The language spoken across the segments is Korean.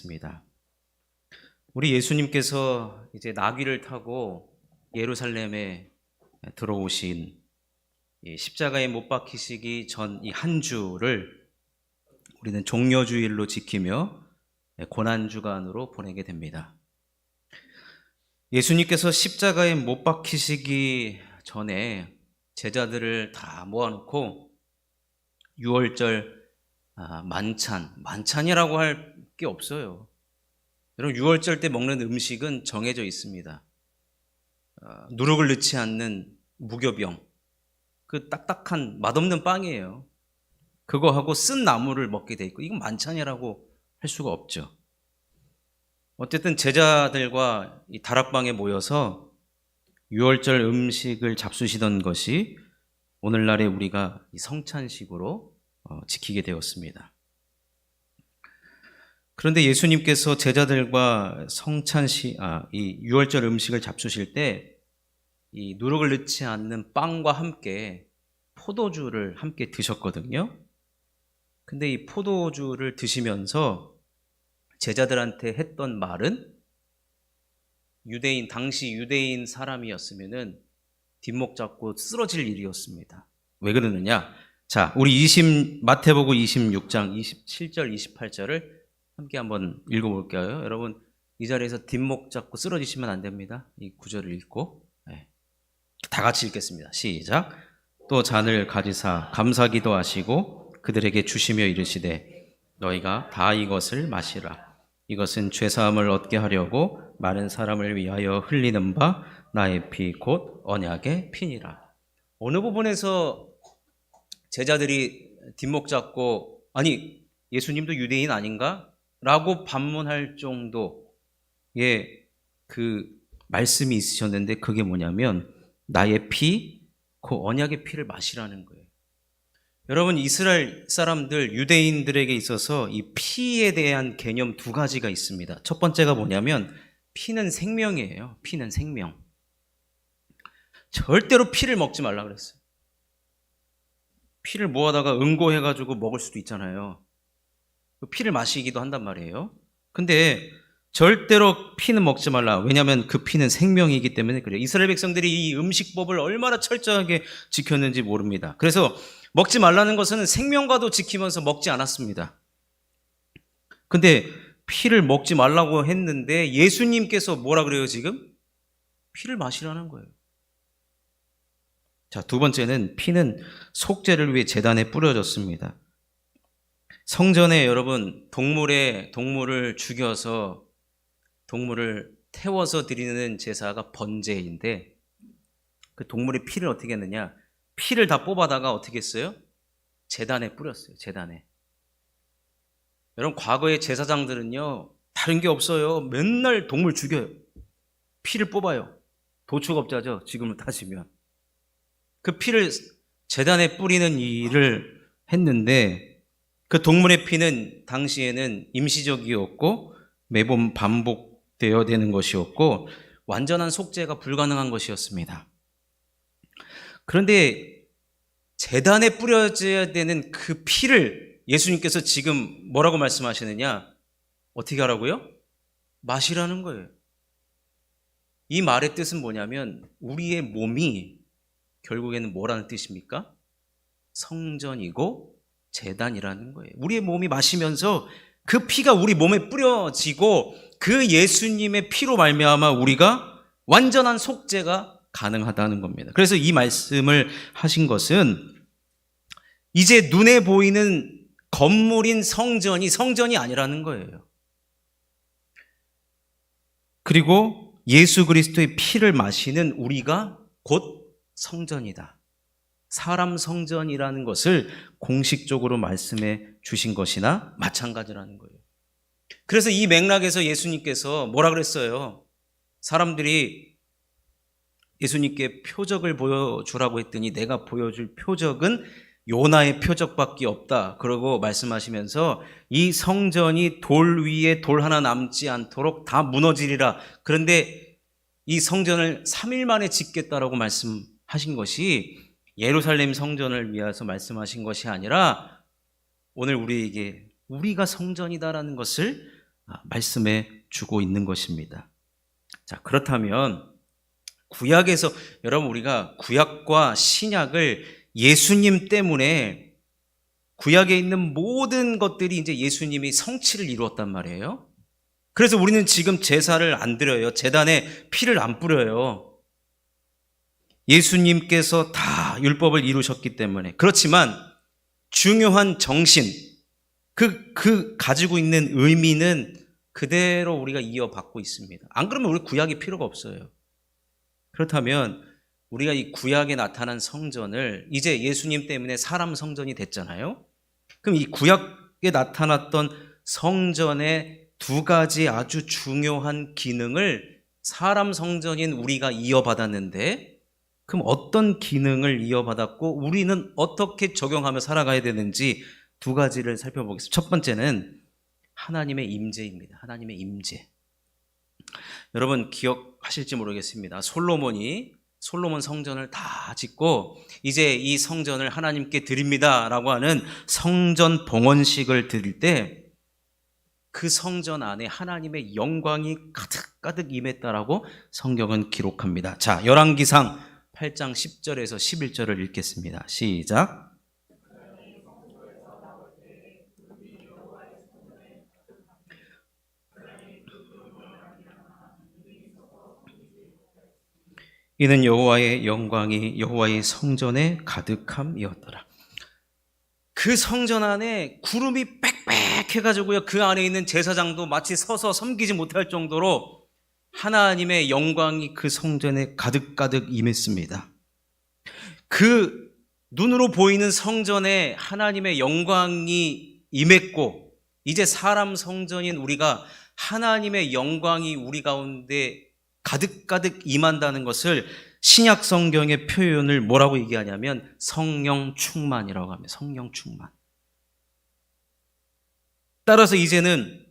나누겠습니다. 우리 예수님께서 이제 나귀를 타고 예루살렘에 들어오신 이 십자가에 못 박히시기 전 이 한 주를 우리는 종려주일로 지키며 고난주간으로 보내게 됩니다. 예수님께서 십자가에 못 박히시기 전에 제자들을 다 모아놓고 유월절 만찬이라고 할 게 없어요. 여러분, 유월절 때 먹는 음식은 정해져 있습니다. 누룩을 넣지 않는 무교병, 그 딱딱한 맛없는 빵이에요. 그거하고 쓴 나물을 먹게 돼 있고, 이건 만찬이라고 할 수가 없죠. 어쨌든 제자들과 이 다락방에 모여서 유월절 음식을 잡수시던 것이 오늘날에 우리가 이 성찬식으로 지키게 되었습니다. 그런데 예수님께서 제자들과 이 유월절 음식을 잡수실 때 이 누룩을 넣지 않는 빵과 함께 포도주를 함께 드셨거든요. 근데 이 포도주를 드시면서 제자들한테 했던 말은 당시 유대인 사람이었으면은 뒷목 잡고 쓰러질 일이었습니다. 왜 그러느냐? 자, 우리 마태복음 26장 27절 28절을 함께 한번 읽어볼까요? 여러분, 이 자리에서 뒷목 잡고 쓰러지시면 안 됩니다. 이 구절을 읽고 다 같이 읽겠습니다. 시작. 또 잔을 가지사 감사기도 하시고 그들에게 주시며 이르시되 너희가 다 이것을 마시라. 이것은 죄사함을 얻게 하려고 많은 사람을 위하여 흘리는 바 나의 피 곧 언약의 피니라. 어느 부분에서 제자들이 뒷목 잡고 아니 예수님도 유대인 아닌가? 라고 반문할 정도의 그 말씀이 있으셨는데 그게 뭐냐면 나의 피, 그 언약의 피를 마시라는 거예요. 여러분, 이스라엘 사람들, 유대인들에게 있어서 이 피에 대한 개념 두 가지가 있습니다. 첫 번째가 뭐냐면 피는 생명이에요. 피는 생명. 절대로 피를 먹지 말라 그랬어요. 피를 모아다가 응고해가지고 먹을 수도 있잖아요. 피를 마시기도 한단 말이에요. 근데 절대로 피는 먹지 말라. 왜냐하면 그 피는 생명이기 때문에 그래요. 이스라엘 백성들이 이 음식법을 얼마나 철저하게 지켰는지 모릅니다. 그래서 먹지 말라는 것은 생명과도 지키면서 먹지 않았습니다. 근데 피를 먹지 말라고 했는데 예수님께서 뭐라 그래요 지금? 피를 마시라는 거예요. 자, 두 번째는 피는 속죄를 위해 제단에 뿌려졌습니다. 성전에 여러분 동물을 죽여서 동물을 태워서 드리는 제사가 번제인데 그 동물의 피를 어떻게 했느냐? 피를 다 뽑아다가 어떻게 했어요? 제단에 뿌렸어요. 제단에. 여러분, 과거의 제사장들은요 다른 게 없어요. 맨날 동물 죽여요. 피를 뽑아요. 도축업자죠. 지금으로 따지면. 그 피를 제단에 뿌리는 일을 했는데 그 동물의 피는 당시에는 임시적이었고 매번 반복되어야 되는 것이었고 완전한 속죄가 불가능한 것이었습니다. 그런데 제단에 뿌려져야 되는 그 피를 예수님께서 지금 뭐라고 말씀하시느냐? 어떻게 하라고요? 마시라는 거예요. 이 말의 뜻은 뭐냐면 우리의 몸이 결국에는 뭐라는 뜻입니까? 성전이고 제단이라는 거예요. 우리의 몸이 마시면서 그 피가 우리 몸에 뿌려지고 그 예수님의 피로 말미암아 우리가 완전한 속죄가 가능하다는 겁니다. 그래서 이 말씀을 하신 것은 이제 눈에 보이는 건물인 성전이 아니라는 거예요. 그리고 예수 그리스도의 피를 마시는 우리가 곧 성전이다. 사람 성전이라는 것을 공식적으로 말씀해 주신 것이나 마찬가지라는 거예요. 그래서 이 맥락에서 예수님께서 뭐라 그랬어요? 사람들이 예수님께 표적을 보여주라고 했더니 내가 보여줄 표적은 요나의 표적밖에 없다. 그러고 말씀하시면서 이 성전이 돌 위에 돌 하나 남지 않도록 다 무너지리라. 그런데 이 성전을 3일 만에 짓겠다라고 말씀하신 것이 예루살렘 성전을 위해서 말씀하신 것이 아니라 오늘 우리에게 우리가 성전이다라는 것을 말씀해 주고 있는 것입니다. 자, 그렇다면 구약에서 여러분 우리가 구약과 신약을 예수님 때문에 구약에 있는 모든 것들이 이제 예수님이 성취를 이루었단 말이에요. 그래서 우리는 지금 제사를 안 드려요. 제단에 피를 안 뿌려요. 예수님께서 다 율법을 이루셨기 때문에. 그렇지만 중요한 정신, 그 가지고 있는 의미는 그대로 우리가 이어받고 있습니다. 안 그러면 우리 구약이 필요가 없어요. 그렇다면 우리가 이 구약에 나타난 성전을 이제 예수님 때문에 사람 성전이 됐잖아요. 그럼 이 구약에 나타났던 성전의 두 가지 아주 중요한 기능을 사람 성전인 우리가 이어받았는데, 그럼 어떤 기능을 이어받았고 우리는 어떻게 적용하며 살아가야 되는지 두 가지를 살펴보겠습니다. 첫 번째는 하나님의 임재입니다. 하나님의 임재. 여러분 기억하실지 모르겠습니다. 솔로몬 성전을 다 짓고 이제 이 성전을 하나님께 드립니다라고 하는 성전 봉헌식을 드릴 때 그 성전 안에 하나님의 영광이 가득가득 임했다라고 성경은 기록합니다. 자, 열왕기상 8장 10절에서 11절을 읽겠습니다. 시작. 이는 여호와의 영광이 여호와의 성전에 가득함이었더라. 그 성전 안에 구름이 빽빽해가지고요, 그 안에 있는 제사장도 마치 서서 섬기지 못할 정도로 하나님의 영광이 그 성전에 가득가득 임했습니다. 그 눈으로 보이는 성전에 하나님의 영광이 임했고, 이제 사람 성전인 우리가 하나님의 영광이 우리 가운데 가득가득 임한다는 것을 신약 성경의 표현을 뭐라고 얘기하냐면 성령 충만이라고 합니다. 성령 충만. 따라서 이제는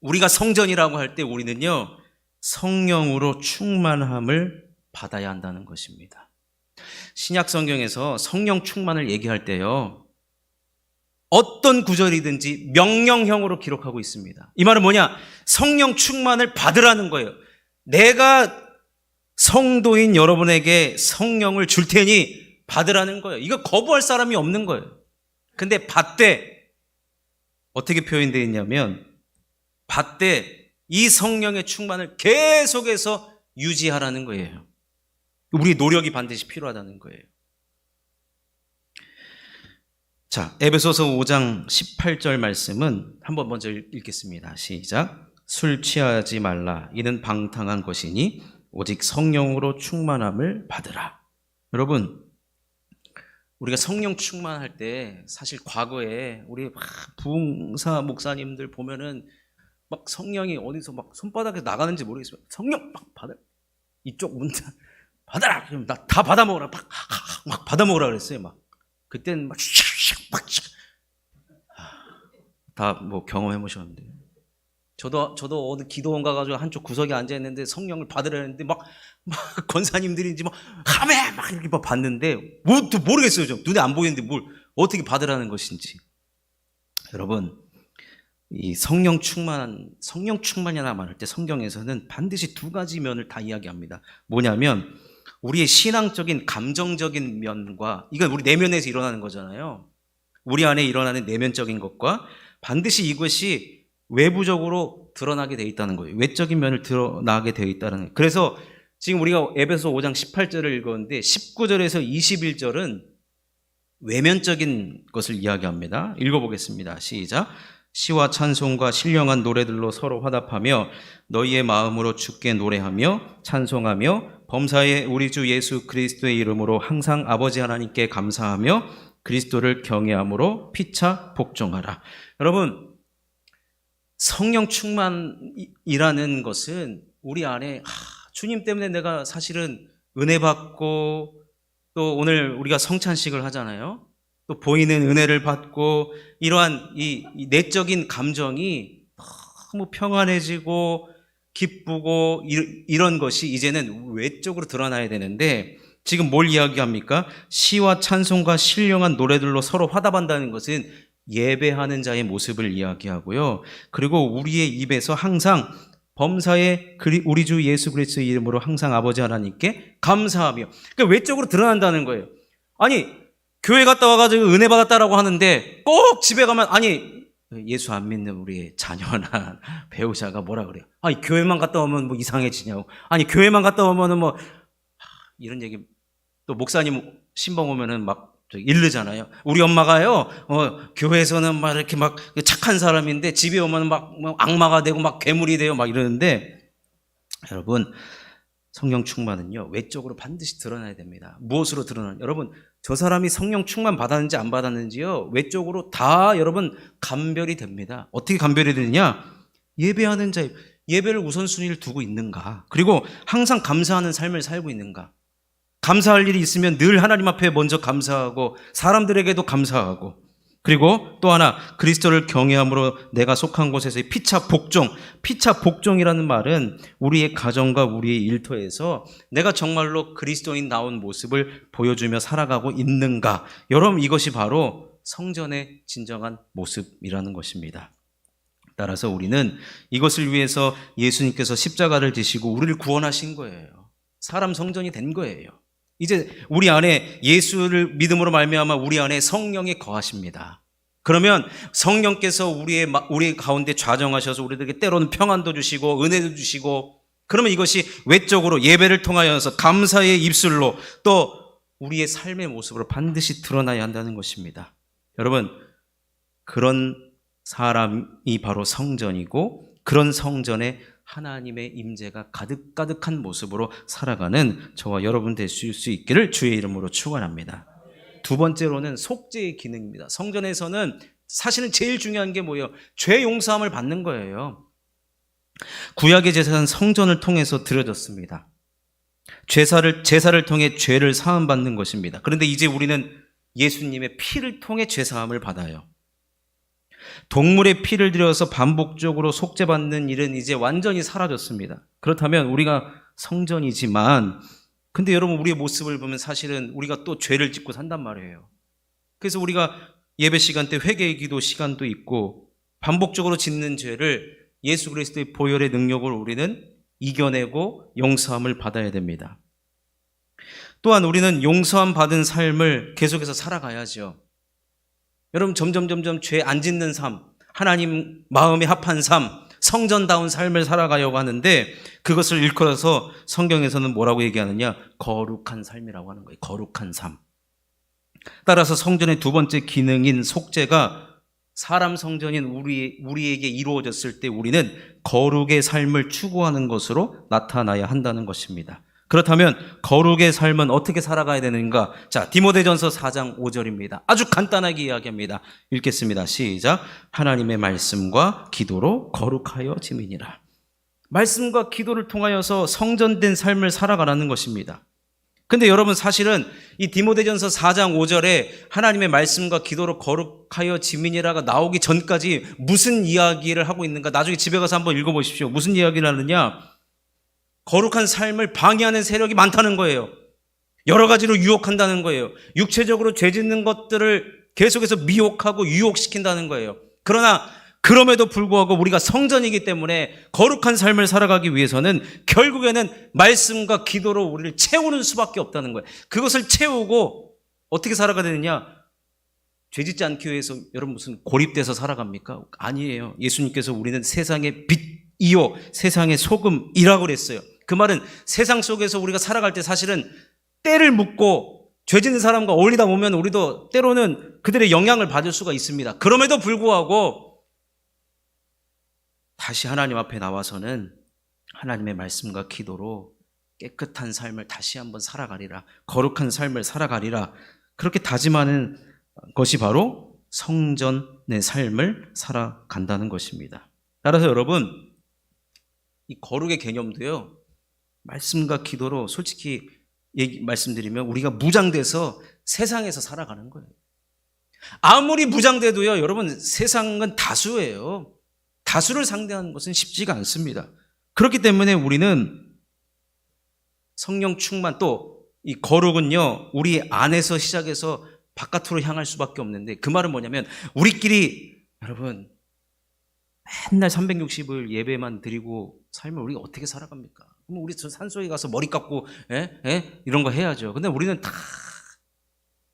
우리가 성전이라고 할 때 우리는요, 성령으로 충만함을 받아야 한다는 것입니다. 신약 성경에서 성령 충만을 얘기할 때요, 어떤 구절이든지 명령형으로 기록하고 있습니다. 이 말은 뭐냐? 성령 충만을 받으라는 거예요. 내가 성도인 여러분에게 성령을 줄 테니 받으라는 거예요. 이거 거부할 사람이 없는 거예요. 근데 받되 어떻게 표현되어 있냐면, 받되 이 성령의 충만을 계속해서 유지하라는 거예요. 우리 노력이 반드시 필요하다는 거예요. 자, 에베소서 5장 18절 말씀은 한번 먼저 읽겠습니다. 시작. 술 취하지 말라. 이는 방탕한 것이니 오직 성령으로 충만함을 받으라. 여러분, 우리가 성령 충만할 때 사실 과거에 우리 부흥사 목사님들 보면은 막 성령이 어디서 막 손바닥에 나가는지 모르겠어요. 성령 막 받아, 이쪽 문 받아라. 그럼 나 다 받아 먹으라. 막 받아 먹으라 그랬어요. 막 그때는 막 다 뭐 경험해 보셨는데, 저도 어디 기도원 가가지고 한쪽 구석에 앉아 있는데 성령을 받으려는데 막 권사님들인지 막 하메 막 이렇게 막 봤는데 뭐 모르겠어요. 좀 눈에 안 보이는데 뭘 어떻게 받으라는 것인지. 여러분, 이 성령 충만이라 말할 때 성경에서는 반드시 두 가지 면을 다 이야기합니다. 뭐냐면 우리의 신앙적인 감정적인 면과, 이건 우리 내면에서 일어나는 거잖아요. 우리 안에 일어나는 내면적인 것과 반드시 이것이 외부적으로 드러나게 되어 있다는 거예요. 외적인 면을 드러나게 되어 있다는 거예요. 그래서 지금 우리가 에베소 5장 18절을 읽었는데 19절에서 21절은 외면적인 것을 이야기합니다. 읽어보겠습니다. 시작. 시와 찬송과 신령한 노래들로 서로 화답하며 너희의 마음으로 주께 노래하며 찬송하며 범사의 우리 주 예수 그리스도의 이름으로 항상 아버지 하나님께 감사하며 그리스도를 경외함으로 피차 복종하라. 여러분, 성령 충만이라는 것은 우리 안에 주님 때문에 내가 사실은 은혜 받고, 또 오늘 우리가 성찬식을 하잖아요. 또 보이는 은혜를 받고 이러한 이 내적인 감정이 너무 평안해지고 기쁘고 이런 것이 이제는 외적으로 드러나야 되는데, 지금 뭘 이야기합니까? 시와 찬송과 신령한 노래들로 서로 화답한다는 것은 예배하는 자의 모습을 이야기하고요. 그리고 우리의 입에서 항상 범사에 우리 주 예수 그리스도의 이름으로 항상 아버지 하나님께 감사하며, 그러니까 외적으로 드러난다는 거예요. 아니, 교회 갔다 와가지고 은혜 받았다라고 하는데 꼭 집에 가면, 아니, 예수 안 믿는 우리의 자녀나 배우자가 뭐라 그래요? 아니, 교회만 갔다 오면 뭐 이상해지냐고. 아니, 교회만 갔다 오면은 뭐 이런 얘기. 또 목사님 신방 오면은 막 이르잖아요. 우리 엄마가요, 교회에서는 막 이렇게 막 착한 사람인데 집에 오면 막 악마가 되고 막 괴물이 돼요. 막 이러는데, 여러분, 성령 충만은요, 외적으로 반드시 드러나야 됩니다. 무엇으로 드러나냐? 여러분, 저 사람이 성령 충만 받았는지 안 받았는지요, 외적으로 다 여러분 감별이 됩니다. 어떻게 감별이 되느냐? 예배하는 자, 예배를 우선순위를 두고 있는가? 그리고 항상 감사하는 삶을 살고 있는가? 감사할 일이 있으면 늘 하나님 앞에 먼저 감사하고 사람들에게도 감사하고, 그리고 또 하나, 그리스도를 경외함으로 내가 속한 곳에서의 피차 복종. 피차 복종이라는 말은 우리의 가정과 우리의 일터에서 내가 정말로 그리스도인 나온 모습을 보여주며 살아가고 있는가. 여러분, 이것이 바로 성전의 진정한 모습이라는 것입니다. 따라서 우리는 이것을 위해서 예수님께서 십자가를 지시고 우리를 구원하신 거예요. 사람 성전이 된 거예요. 이제 우리 안에 예수를 믿음으로 말미암아 우리 안에 성령이 거하십니다. 그러면 성령께서 우리 가운데 좌정하셔서 우리들에게 때로는 평안도 주시고 은혜도 주시고, 그러면 이것이 외적으로 예배를 통하여서 감사의 입술로 또 우리의 삶의 모습으로 반드시 드러나야 한다는 것입니다. 여러분, 그런 사람이 바로 성전이고, 그런 성전에 하나님의 임재가 가득가득한 모습으로 살아가는 저와 여러분 되실 수 있기를 주의 이름으로 축원합니다. 두 번째로는 속죄의 기능입니다. 성전에서는 사실은 제일 중요한 게 뭐예요? 죄 용서함을 받는 거예요. 구약의 제사는 성전을 통해서 드려졌습니다. 제사를 통해 죄를 사함 받는 것입니다. 그런데 이제 우리는 예수님의 피를 통해 죄 사함을 받아요. 동물의 피를 들여서 반복적으로 속죄받는 일은 이제 완전히 사라졌습니다. 그렇다면 우리가 성전이지만, 근데 여러분, 우리의 모습을 보면 사실은 우리가 또 죄를 짓고 산단 말이에요. 그래서 우리가 예배 시간 때 회개의 기도 시간도 있고, 반복적으로 짓는 죄를 예수 그리스도의 보혈의 능력으로 우리는 이겨내고 용서함을 받아야 됩니다. 또한 우리는 용서함 받은 삶을 계속해서 살아가야죠. 여러분, 점점 죄 안 짓는 삶, 하나님 마음에 합한 삶, 성전다운 삶을 살아가려고 하는데, 그것을 일컬어서 성경에서는 뭐라고 얘기하느냐? 거룩한 삶이라고 하는 거예요. 거룩한 삶. 따라서 성전의 두 번째 기능인 속죄가 사람 성전인 우리에게 이루어졌을 때 우리는 거룩의 삶을 추구하는 것으로 나타나야 한다는 것입니다. 그렇다면 거룩의 삶은 어떻게 살아가야 되는가? 자, 디모데전서 4장 5절입니다. 아주 간단하게 이야기합니다. 읽겠습니다. 시작. 하나님의 말씀과 기도로 거룩하여 지민이라. 말씀과 기도를 통하여서 성전된 삶을 살아가라는 것입니다. 근데 여러분, 사실은 이 디모데전서 4장 5절에 하나님의 말씀과 기도로 거룩하여 지민이라가 나오기 전까지 무슨 이야기를 하고 있는가? 나중에 집에 가서 한번 읽어보십시오. 무슨 이야기를 하느냐? 거룩한 삶을 방해하는 세력이 많다는 거예요. 여러 가지로 유혹한다는 거예요. 육체적으로 죄 짓는 것들을 계속해서 미혹하고 유혹시킨다는 거예요. 그러나 그럼에도 불구하고 우리가 성전이기 때문에 거룩한 삶을 살아가기 위해서는 결국에는 말씀과 기도로 우리를 채우는 수밖에 없다는 거예요. 그것을 채우고 어떻게 살아가야 되느냐? 죄 짓지 않기 위해서 여러분 무슨 고립돼서 살아갑니까? 아니에요. 예수님께서 우리는 세상의 빛이요 세상의 소금이라고 그랬어요. 그 말은 세상 속에서 우리가 살아갈 때 사실은 때를 묻고 죄 짓는 사람과 어울리다 보면 우리도 때로는 그들의 영향을 받을 수가 있습니다. 그럼에도 불구하고 다시 하나님 앞에 나와서는 하나님의 말씀과 기도로 깨끗한 삶을 다시 한번 살아가리라, 거룩한 삶을 살아가리라, 그렇게 다짐하는 것이 바로 성전의 삶을 살아간다는 것입니다. 따라서 여러분, 이 거룩의 개념도요, 말씀과 기도로 솔직히 말씀드리면 우리가 무장돼서 세상에서 살아가는 거예요. 아무리 무장돼도요, 여러분, 세상은 다수예요. 다수를 상대하는 것은 쉽지가 않습니다. 그렇기 때문에 우리는 성령 충만, 또 이 거룩은요, 우리 안에서 시작해서 바깥으로 향할 수밖에 없는데, 그 말은 뭐냐면 우리끼리 여러분 맨날 360을 예배만 드리고 삶을 우리가 어떻게 살아갑니까? 그럼 우리 산속에 가서 머리 깎고 이런 거 해야죠. 근데 우리는 다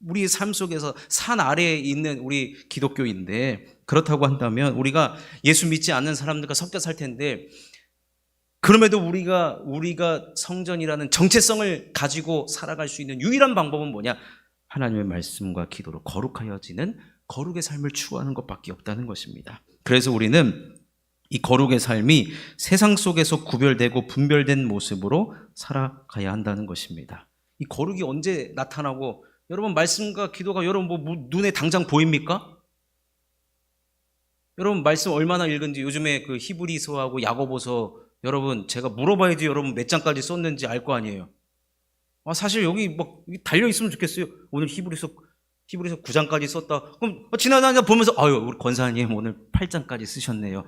우리 삶 속에서 산 아래에 있는 우리 기독교인데, 그렇다고 한다면 우리가 예수 믿지 않는 사람들과 섞여 살 텐데, 그럼에도 우리가 성전이라는 정체성을 가지고 살아갈 수 있는 유일한 방법은 뭐냐? 하나님의 말씀과 기도로 거룩하여지는 거룩의 삶을 추구하는 것밖에 없다는 것입니다. 그래서 우리는 이 거룩의 삶이 세상 속에서 구별되고 분별된 모습으로 살아가야 한다는 것입니다. 이 거룩이 언제 나타나고, 여러분 말씀과 기도가 여러분 뭐 눈에 당장 보입니까? 여러분 말씀 얼마나 읽은지, 요즘에 그 히브리서하고 야고보서 여러분 제가 물어봐야지 여러분 몇 장까지 썼는지 알 거 아니에요. 사실 여기 막 달려 있으면 좋겠어요. 오늘 히브리서 9장까지 썼다. 그럼 지나다니다 보면서 우리 권사님 오늘 8장까지 쓰셨네요.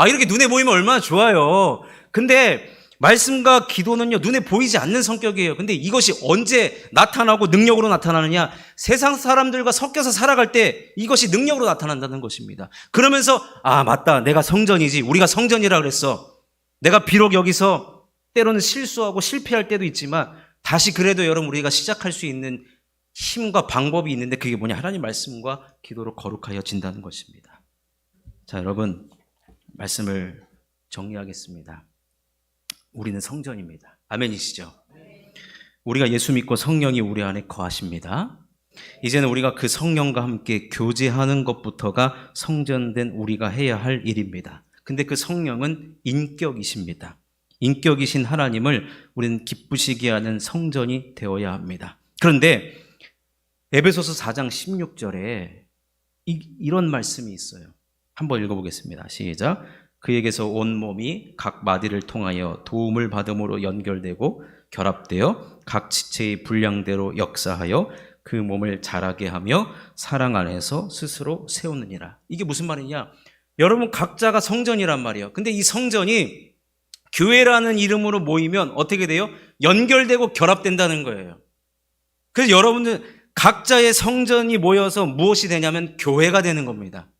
이렇게 눈에 보이면 얼마나 좋아요. 근데 말씀과 기도는요, 눈에 보이지 않는 성격이에요. 근데 이것이 언제 나타나고 능력으로 나타나느냐? 세상 사람들과 섞여서 살아갈 때 이것이 능력으로 나타난다는 것입니다. 그러면서 맞다, 내가 성전이지, 우리가 성전이라 그랬어. 내가 비록 여기서 때로는 실수하고 실패할 때도 있지만 다시 그래도 여러분 우리가 시작할 수 있는 힘과 방법이 있는데, 그게 뭐냐? 하나님 말씀과 기도로 거룩하여진다는 것입니다. 자, 여러분 말씀을 정리하겠습니다. 우리는 성전입니다. 아멘이시죠? 우리가 예수 믿고 성령이 우리 안에 거하십니다. 이제는 우리가 그 성령과 함께 교제하는 것부터가 성전된 우리가 해야 할 일입니다. 근데 그 성령은 인격이십니다. 인격이신 하나님을 우리는 기쁘시게 하는 성전이 되어야 합니다. 그런데 에베소서 4장 16절에 이런 말씀이 있어요. 한번 읽어보겠습니다. 시작. 그에게서 온 몸이 각 마디를 통하여 도움을 받음으로 연결되고 결합되어 각 지체의 분량대로 역사하여 그 몸을 자라게 하며 사랑 안에서 스스로 세우느니라. 이게 무슨 말이냐? 여러분 각자가 성전이란 말이에요. 근데 이 성전이 교회라는 이름으로 모이면 어떻게 돼요? 연결되고 결합된다는 거예요. 그래서 여러분들 각자의 성전이 모여서 무엇이 되냐면 교회가 되는 겁니다.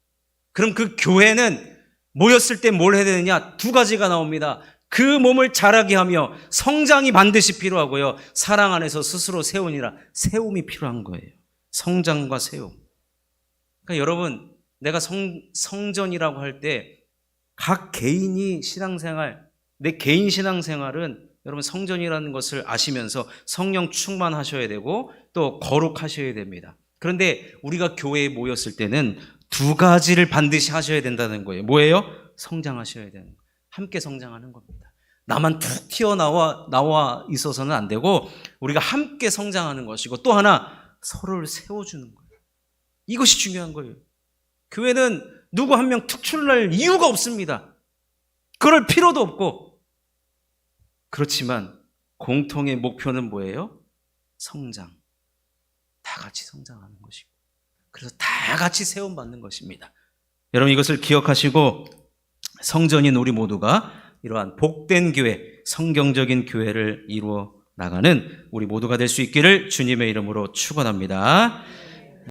그럼 그 교회는 모였을 때 뭘 해야 되느냐? 두 가지가 나옵니다. 그 몸을 자라게 하며 성장이 반드시 필요하고요. 사랑 안에서 스스로 세우니라. 세움이 필요한 거예요. 성장과 세움. 그러니까 여러분, 내가 성전이라고 할 때 각 개인이 신앙생활, 내 개인 신앙생활은 여러분 성전이라는 것을 아시면서 성령 충만하셔야 되고 또 거룩하셔야 됩니다. 그런데 우리가 교회에 모였을 때는 두 가지를 반드시 하셔야 된다는 거예요. 뭐예요? 성장하셔야 되는 거예요. 함께 성장하는 겁니다. 나만 툭 튀어나와 있어서는 안 되고 우리가 함께 성장하는 것이고, 또 하나 서로를 세워주는 거예요. 이것이 중요한 거예요. 교회는 누구 한 명 특출날 이유가 없습니다. 그럴 필요도 없고. 그렇지만 공통의 목표는 뭐예요? 성장. 다 같이 성장하는 것이고, 그래서 다 같이 세움받는 것입니다. 여러분 이것을 기억하시고 성전인 우리 모두가 이러한 복된 교회, 성경적인 교회를 이루어 나가는 우리 모두가 될 수 있기를 주님의 이름으로 축원합니다.